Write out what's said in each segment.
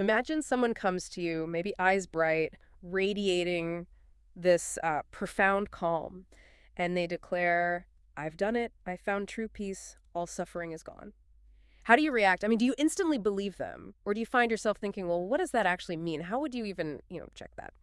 Imagine someone comes to you, maybe eyes bright, radiating this profound calm, and they declare, I've done it. I found true peace. All suffering is gone. How do you react? I mean, do you instantly believe them? Or do you find yourself thinking, well, what does that actually mean? How would you even, check that?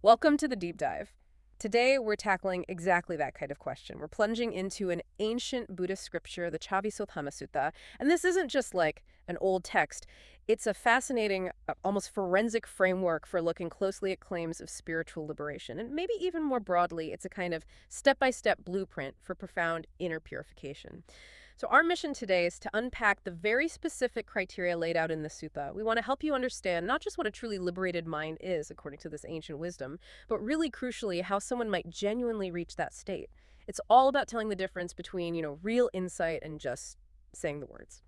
Welcome to the deep dive. Today, we're tackling exactly that kind of question. We're plunging into an ancient Buddhist scripture, the Chavisodhanasuttaṃ. And this isn't just like an old text. It's a fascinating, almost forensic framework for looking closely at claims of spiritual liberation. And maybe even more broadly, it's a kind of step-by-step blueprint for profound inner purification. So our mission today is to unpack the very specific criteria laid out in the sutta. We want to help you understand not just what a truly liberated mind is, according to this ancient wisdom, but really crucially, how someone might genuinely reach that state. It's all about telling the difference between, real insight and just saying the words.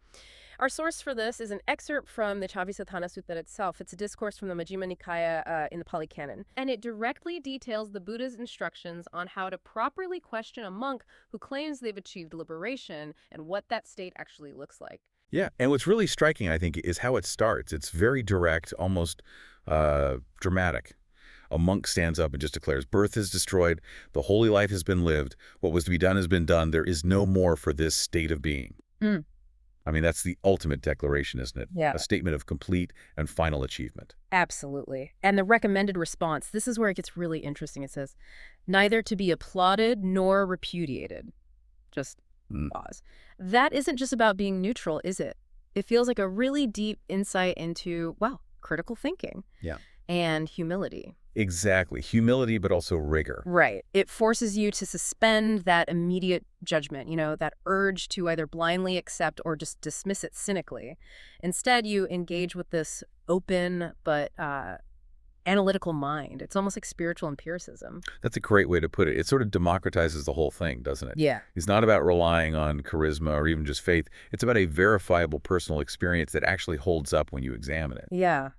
Our source for this is an excerpt from the Chavisodhanasuttaṃ itself. It's a discourse from the Majjhima Nikaya in the Pali Canon. And it directly details the Buddha's instructions on how to properly question a monk who claims they've achieved liberation and what that state actually looks like. Yeah, and what's really striking, I think, is how it starts. It's very direct, almost dramatic. A monk stands up and just declares, birth is destroyed, the holy life has been lived, what was to be done has been done, there is no more for this state of being. Mm. I mean, that's the ultimate declaration, isn't it? Yeah. A statement of complete and final achievement. Absolutely. And the recommended response, this is where it gets really interesting. It says, neither to be applauded nor repudiated. Just pause. That isn't just about being neutral, is it? It feels like a really deep insight into, critical thinking. Yeah. And humility. Exactly. Humility, but also rigor. Right. It forces you to suspend that immediate judgment, that urge to either blindly accept or just dismiss it cynically. Instead, you engage with this open but analytical mind. It's almost like spiritual empiricism. That's a great way to put it. It sort of democratizes the whole thing, doesn't it? Yeah. It's not about relying on charisma or even just faith. It's about a verifiable personal experience that actually holds up when you examine it. Yeah.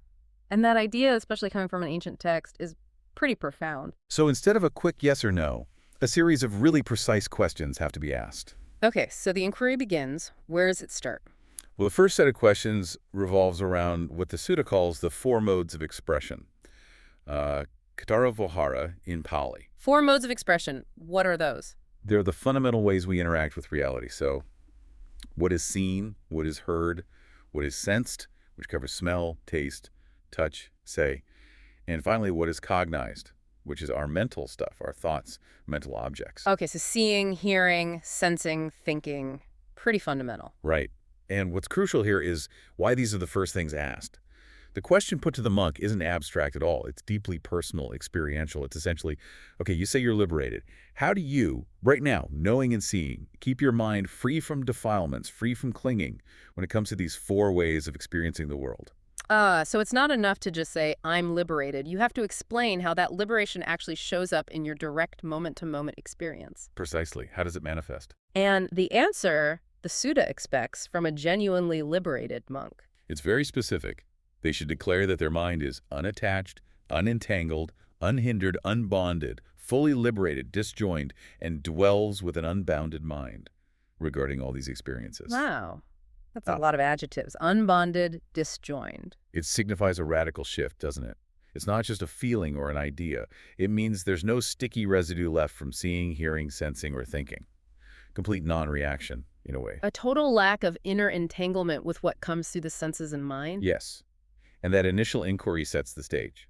And that idea, especially coming from an ancient text, is pretty profound. So instead of a quick yes or no, a series of really precise questions have to be asked. Okay, so the inquiry begins. Where does it start? Well, the first set of questions revolves around what the sutta calls the four modes of expression. Katara Vohara in Pali. 4 modes of expression. What are those? They're the fundamental ways we interact with reality. So what is seen, what is heard, what is sensed, which covers smell, taste, touch, say, and finally what is cognized, which is our mental stuff, our thoughts, mental objects. Okay, so seeing, hearing, sensing, thinking, pretty fundamental. Right. And what's crucial here is why these are the first things asked. The question put to the monk isn't abstract at all. It's deeply personal, experiential. It's essentially, okay, you say you're liberated. How do you, right now, knowing and seeing, keep your mind free from defilements, free from clinging when it comes to these 4 ways of experiencing the world? So it's not enough to just say, I'm liberated. You have to explain how that liberation actually shows up in your direct moment-to-moment experience. Precisely. How does it manifest? And the answer the Sutta expects from a genuinely liberated monk. It's very specific. They should declare that their mind is unattached, unentangled, unhindered, unbonded, fully liberated, disjoined, and dwells with an unbounded mind regarding all these experiences. Wow. That's a lot of adjectives. Unbonded, disjoined. It signifies a radical shift, doesn't it? It's not just a feeling or an idea. It means there's no sticky residue left from seeing, hearing, sensing, or thinking. Complete non-reaction, in a way. A total lack of inner entanglement with what comes through the senses and mind? Yes. And that initial inquiry sets the stage.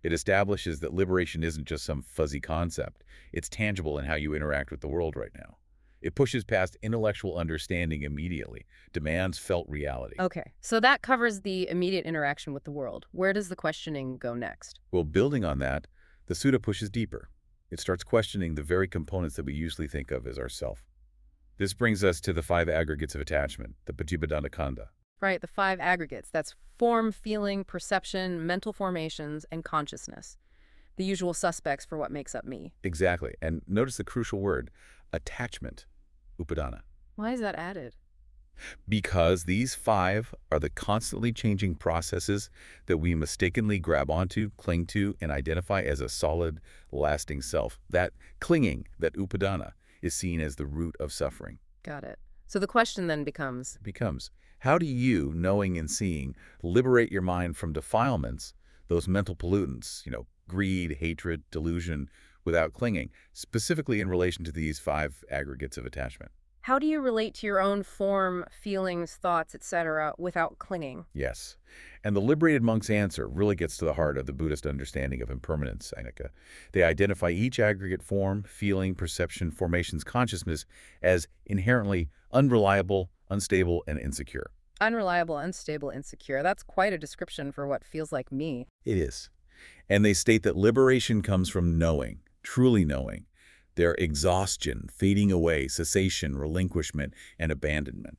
It establishes that liberation isn't just some fuzzy concept. It's tangible in how you interact with the world right now. It pushes past intellectual understanding immediately, demands felt reality. Okay, so that covers the immediate interaction with the world. Where does the questioning go next? Well, building on that, the Sutta pushes deeper. It starts questioning the very components that we usually think of as our self. This brings us to the 5 aggregates of attachment, the Patibadana Khandha. Right, the 5 aggregates. That's form, feeling, perception, mental formations, and consciousness. The usual suspects for what makes up me. Exactly. And notice the crucial word, attachment, upadana. Why is that added? Because these 5 are the constantly changing processes that we mistakenly grab onto, cling to, and identify as a solid, lasting self. That clinging, that upadana, is seen as the root of suffering. Got it. So the question then becomes, How do you, knowing and seeing, liberate your mind from defilements, those mental pollutants, greed, hatred, delusion, without clinging, specifically in relation to these 5 aggregates of attachment? How do you relate to your own form, feelings, thoughts, etc., without clinging? Yes. And the liberated monk's answer really gets to the heart of the Buddhist understanding of impermanence, Seneca. They identify each aggregate form, feeling, perception, formations, consciousness as inherently unreliable, unstable, and insecure. Unreliable, unstable, insecure. That's quite a description for what feels like me. It is. And they state that liberation comes from knowing, truly knowing, their exhaustion, fading away, cessation, relinquishment, and abandonment.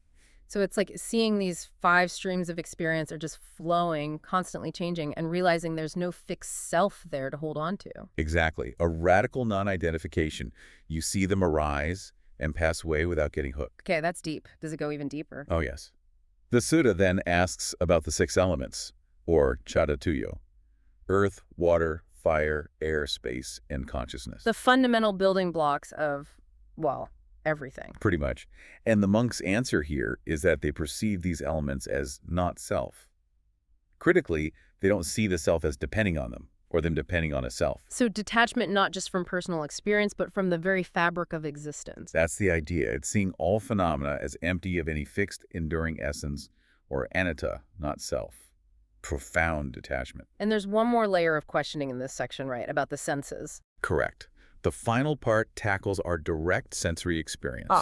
So it's like seeing these 5 streams of experience are just flowing, constantly changing, and realizing there's no fixed self there to hold on to. Exactly. A radical non-identification. You see them arise and pass away without getting hooked. Okay, that's deep. Does it go even deeper? Oh, yes. The sutta then asks about the 6 elements, or chadatuyo: earth, water, fire, air, space, and consciousness. The fundamental building blocks of, well, everything. Pretty much. And the monk's answer here is that they perceive these elements as not self. Critically, they don't see the self as depending on them, or them depending on a self. So detachment not just from personal experience, but from the very fabric of existence. That's the idea. It's seeing all phenomena as empty of any fixed, enduring essence, or anatta, not self. Profound detachment. And there's one more layer of questioning in this section, right, about the senses. Correct. The final part tackles our direct sensory experience.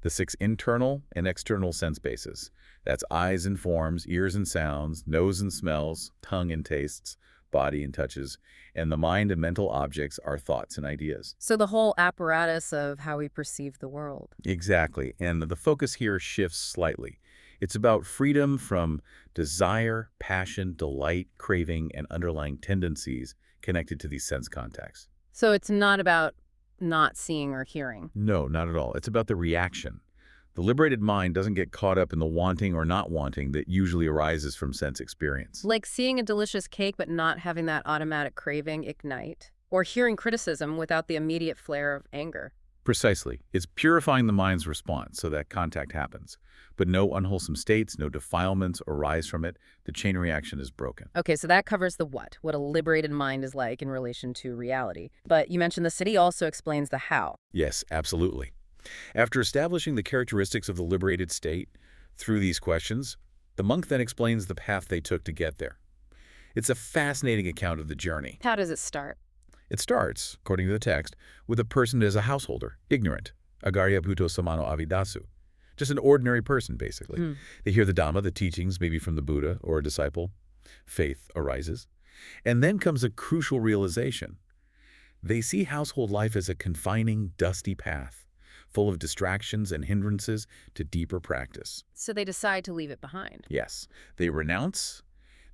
The 6 internal and external sense bases. That's eyes and forms, ears and sounds, nose and smells, tongue and tastes, body and touches, and the mind and mental objects are thoughts and ideas. So the whole apparatus of how we perceive the world. Exactly. And the focus here shifts slightly. It's about freedom from desire, passion, delight, craving, and underlying tendencies connected to these sense contacts. So it's not about not seeing or hearing. No, not at all. It's about the reaction. The liberated mind doesn't get caught up in the wanting or not wanting that usually arises from sense experience. Like seeing a delicious cake but not having that automatic craving ignite. Or hearing criticism without the immediate flare of anger. Precisely. It's purifying the mind's response so that contact happens. But no unwholesome states, no defilements arise from it. The chain reaction is broken. Okay, so that covers the what a liberated mind is like in relation to reality. But you mentioned the city also explains the how. Yes, absolutely. After establishing the characteristics of the liberated state through these questions, the monk then explains the path they took to get there. It's a fascinating account of the journey. How does it start? It starts, according to the text, with a person as a householder, ignorant, agarya bhuto samano avidasu. Just an ordinary person, basically. They hear the Dhamma, the teachings, maybe from the Buddha or a disciple. Faith arises. And then comes a crucial realization. They see household life as a confining, dusty path, full of distractions and hindrances to deeper practice. So they decide to leave it behind. Yes, they renounce,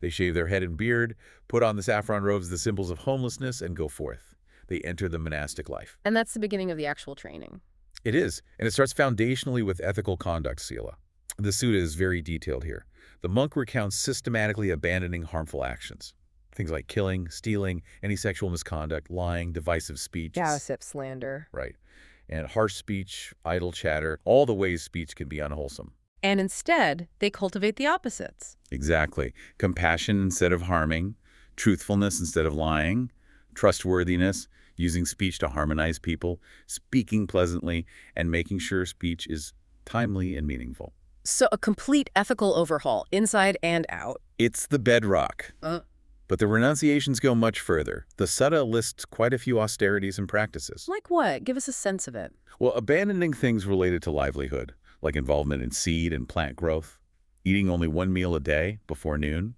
they shave their head and beard, put on the saffron robes, the symbols of homelessness, and go forth. They enter the monastic life. And that's the beginning of the actual training. It is, and it starts foundationally with ethical conduct, Sila. The sutta is very detailed here. The monk recounts systematically abandoning harmful actions. Things like killing, stealing, any sexual misconduct, lying, divisive speech. Gossip, slander. Right. And harsh speech, idle chatter, all the ways speech can be unwholesome. And instead, they cultivate the opposites. Exactly. Compassion instead of harming, truthfulness instead of lying, trustworthiness, using speech to harmonize people, speaking pleasantly, and making sure speech is timely and meaningful. So a complete ethical overhaul, inside and out. It's the bedrock. But the renunciations go much further. The sutta lists quite a few austerities and practices. Like what? Give us a sense of it. Well, abandoning things related to livelihood, like involvement in seed and plant growth, eating only 1 meal a day before noon,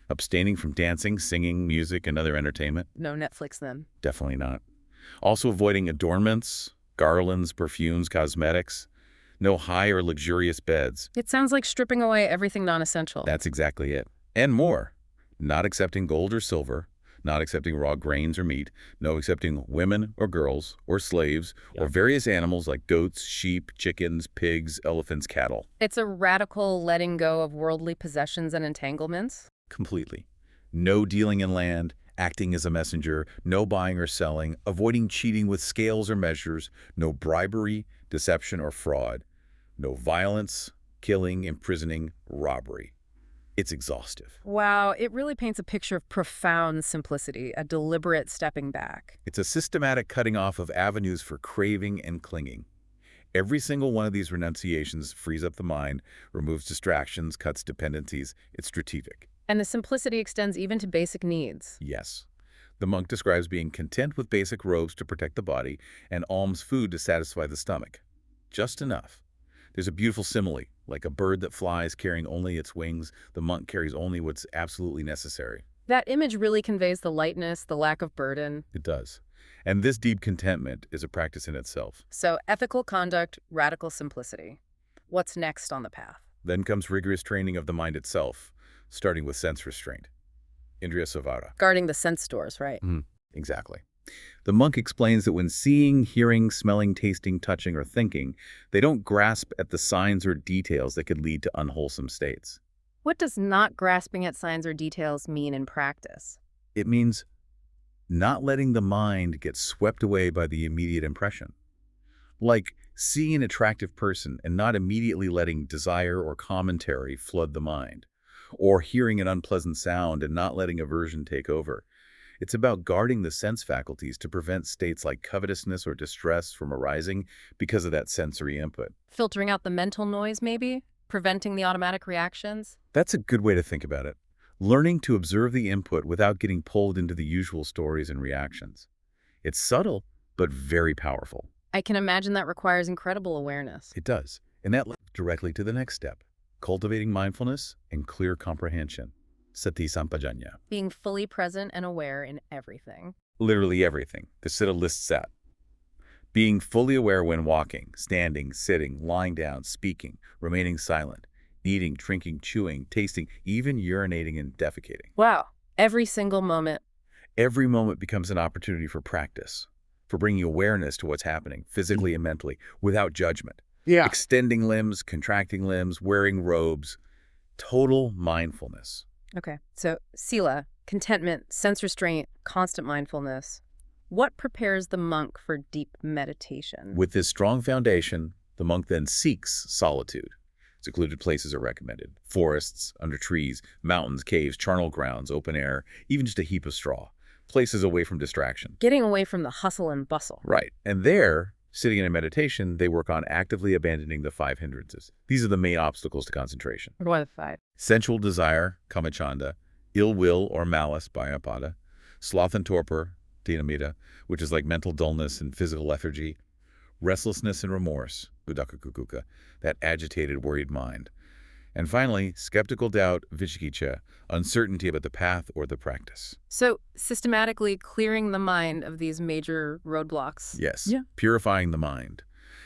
abstaining from dancing, singing, music, and other entertainment. No Netflix then. Definitely not. Also avoiding adornments, garlands, perfumes, cosmetics. No high or luxurious beds. It sounds like stripping away everything non-essential. That's exactly it. And more. Not accepting gold or silver, not accepting raw grains or meat, no accepting women or girls or slaves or various animals like goats, sheep, chickens, pigs, elephants, cattle. It's a radical letting go of worldly possessions and entanglements. Completely. No dealing in land, acting as a messenger, no buying or selling, avoiding cheating with scales or measures, no bribery, deception, or fraud, no violence, killing, imprisoning, robbery. It's exhaustive. Wow, it really paints a picture of profound simplicity, a deliberate stepping back. It's a systematic cutting off of avenues for craving and clinging. Every single one of these renunciations frees up the mind, removes distractions, cuts dependencies. It's strategic. And the simplicity extends even to basic needs. Yes. The monk describes being content with basic robes to protect the body and alms food to satisfy the stomach. Just enough. There's a beautiful simile, like a bird that flies carrying only its wings, the monk carries only what's absolutely necessary. That image really conveys the lightness, the lack of burden. It does. And this deep contentment is a practice in itself. So ethical conduct, radical simplicity. What's next on the path? Then comes rigorous training of the mind itself, starting with sense restraint. Indriya Savara. Guarding the sense doors, right? Exactly. The monk explains that when seeing, hearing, smelling, tasting, touching, or thinking, they don't grasp at the signs or details that could lead to unwholesome states. What does not grasping at signs or details mean in practice? It means not letting the mind get swept away by the immediate impression. Like seeing an attractive person and not immediately letting desire or commentary flood the mind, or hearing an unpleasant sound and not letting aversion take over. It's about guarding the sense faculties to prevent states like covetousness or distress from arising because of that sensory input. Filtering out the mental noise, maybe? Preventing the automatic reactions? That's a good way to think about it. Learning to observe the input without getting pulled into the usual stories and reactions. It's subtle, but very powerful. I can imagine that requires incredible awareness. It does. And that leads directly to the next step, cultivating mindfulness and clear comprehension. Sati Sampajanya. Being fully present and aware in everything. Literally everything. The Siddha lists that. Being fully aware when walking, standing, sitting, lying down, speaking, remaining silent, eating, drinking, chewing, tasting, even urinating and defecating. Wow. Every single moment. Every moment becomes an opportunity for practice, for bringing awareness to what's happening, physically and mentally, without judgment. Yeah. Extending limbs, contracting limbs, wearing robes. Total mindfulness. Okay. So sila, contentment, sense restraint, constant mindfulness. What prepares the monk for deep meditation? With this strong foundation, the monk then seeks solitude. Secluded places are recommended. Forests, under trees, mountains, caves, charnel grounds, open air, even just a heap of straw. Places away from distraction. Getting away from the hustle and bustle. Right. And there, sitting in a meditation, they work on actively abandoning the 5 hindrances. These are the main obstacles to concentration. What are the 5? Sensual desire, kamachanda, ill will or malice, bhayapada, sloth and torpor, dinamita, which is like mental dullness and physical lethargy, restlessness and remorse, uddhaka kukuka, that agitated, worried mind. And finally, skeptical doubt, vicikiccha, uncertainty about the path or the practice. So systematically clearing the mind of these major roadblocks. Yes, Yeah. purifying the mind.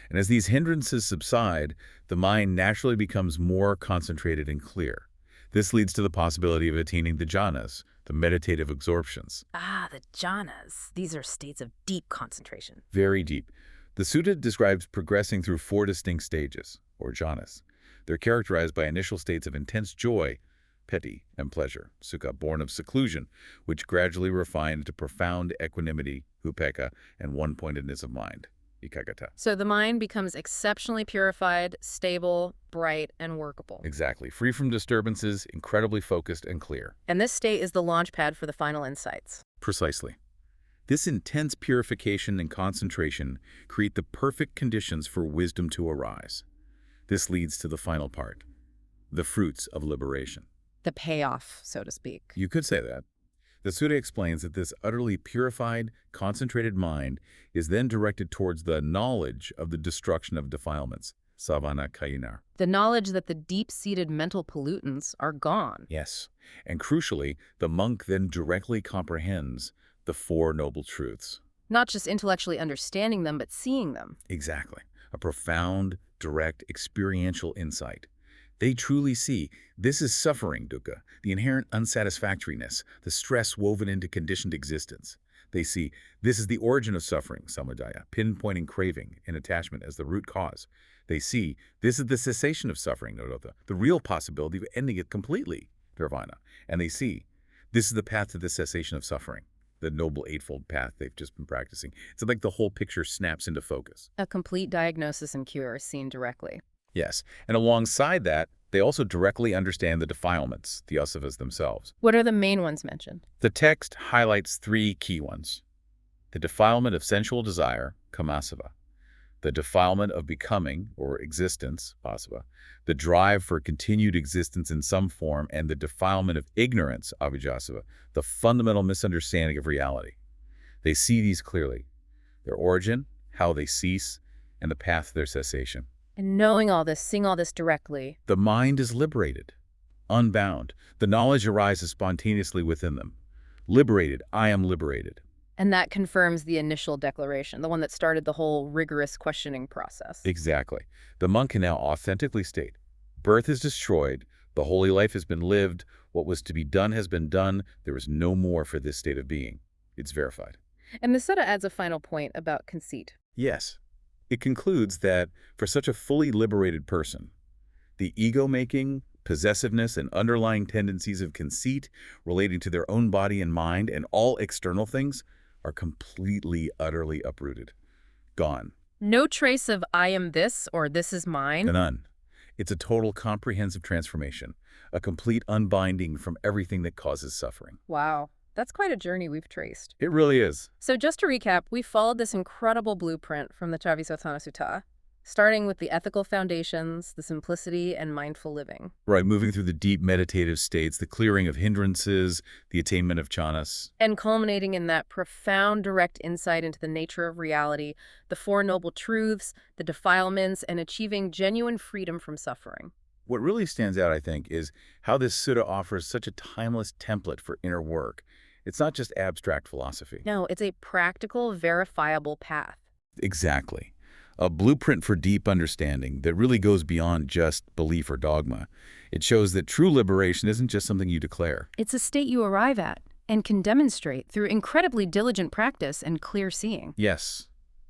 And as these hindrances subside, the mind naturally becomes more concentrated and clear. This leads to the possibility of attaining the jhanas, the meditative absorptions. Ah, the jhanas. These are states of deep concentration. Very deep. The sutta describes progressing through 4 distinct stages, or jhanas. They're characterized by initial states of intense joy, piti, and pleasure, sukha, born of seclusion, which gradually refine into profound equanimity, upekkha, and one-pointedness of mind, ekaggata. So the mind becomes exceptionally purified, stable, bright, and workable. Exactly. Free from disturbances, incredibly focused and clear. And this state is the launch pad for the final insights. Precisely. This intense purification and concentration create the perfect conditions for wisdom to arise. This leads to the final part, the fruits of liberation. The payoff, so to speak. You could say that. The Sutta explains that this utterly purified, concentrated mind is then directed towards the knowledge of the destruction of defilements, savana kayinar. The knowledge that the deep-seated mental pollutants are gone. Yes, and crucially, the monk then directly comprehends the 4 noble truths. Not just intellectually understanding them, but seeing them. Exactly. A profound, direct, experiential insight. They truly see this is suffering, dukkha, the inherent unsatisfactoriness, the stress woven into conditioned existence. They see this is the origin of suffering, samudaya, pinpointing craving and attachment as the root cause. They see this is the cessation of suffering, nirodha, the real possibility of ending it completely, nirvana. And they see this is the path to the cessation of suffering, the noble eightfold path they've just been practicing. It's like the whole picture snaps into focus. A complete diagnosis and cure seen directly. Yes. And alongside that, they also directly understand the defilements, the asavas themselves. What are the main ones mentioned? The text highlights three key ones. The defilement of sensual desire, kamasava. The defilement of becoming, or existence, vasava. The drive for continued existence in some form, and the defilement of ignorance, avijjasava, the fundamental misunderstanding of reality. They see these clearly. Their origin, how they cease, and the path to their cessation. And knowing all this, seeing all this directly. The mind is liberated, unbound. The knowledge arises spontaneously within them. Liberated, I am liberated. And that confirms the initial declaration, the one that started the whole rigorous questioning process. Exactly. The monk can now authentically state, birth is destroyed, the holy life has been lived, what was to be done has been done, there is no more for this state of being. It's verified. And the Sutta adds a final point about conceit. Yes. It concludes that for such a fully liberated person, the ego-making, possessiveness, and underlying tendencies of conceit relating to their own body and mind and all external things are completely, utterly uprooted. Gone. No trace of I am this or this is mine. None. It's a total comprehensive transformation, a complete unbinding from everything that causes suffering. Wow. That's quite a journey we've traced. It really is. So just to recap, we followed this incredible blueprint from the Chavisodhanasuttaṃ, starting with the ethical foundations, the simplicity, and mindful living. Right, moving through the deep meditative states, the clearing of hindrances, the attainment of jhanas. And culminating in that profound direct insight into the nature of reality, the Four Noble Truths, the defilements, and achieving genuine freedom from suffering. What really stands out, I think, is how this sutta offers such a timeless template for inner work. It's not just abstract philosophy. No, it's a practical, verifiable path. Exactly. A blueprint for deep understanding that really goes beyond just belief or dogma. It shows that true liberation isn't just something you declare. It's a state you arrive at and can demonstrate through incredibly diligent practice and clear seeing. Yes,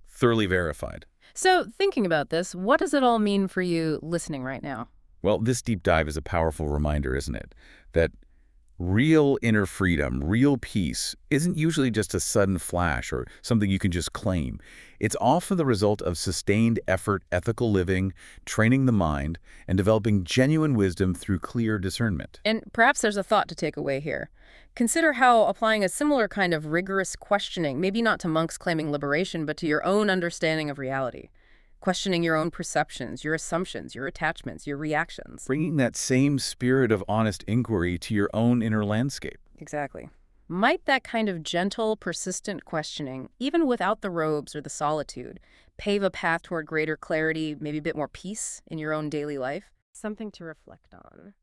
thoroughly verified. So, thinking about this, what does it all mean for you listening right now? Well, this deep dive is a powerful reminder, isn't it? That real inner freedom, real peace, isn't usually just a sudden flash or something you can just claim. It's often the result of sustained effort, ethical living, training the mind, and developing genuine wisdom through clear discernment. And perhaps there's a thought to take away here. Consider how applying a similar kind of rigorous questioning, maybe not to monks claiming liberation, but to your own understanding of reality. Questioning your own perceptions, your assumptions, your attachments, your reactions. Bringing that same spirit of honest inquiry to your own inner landscape. Exactly. Might that kind of gentle, persistent questioning, even without the robes or the solitude, pave a path toward greater clarity, maybe a bit more peace in your own daily life? Something to reflect on.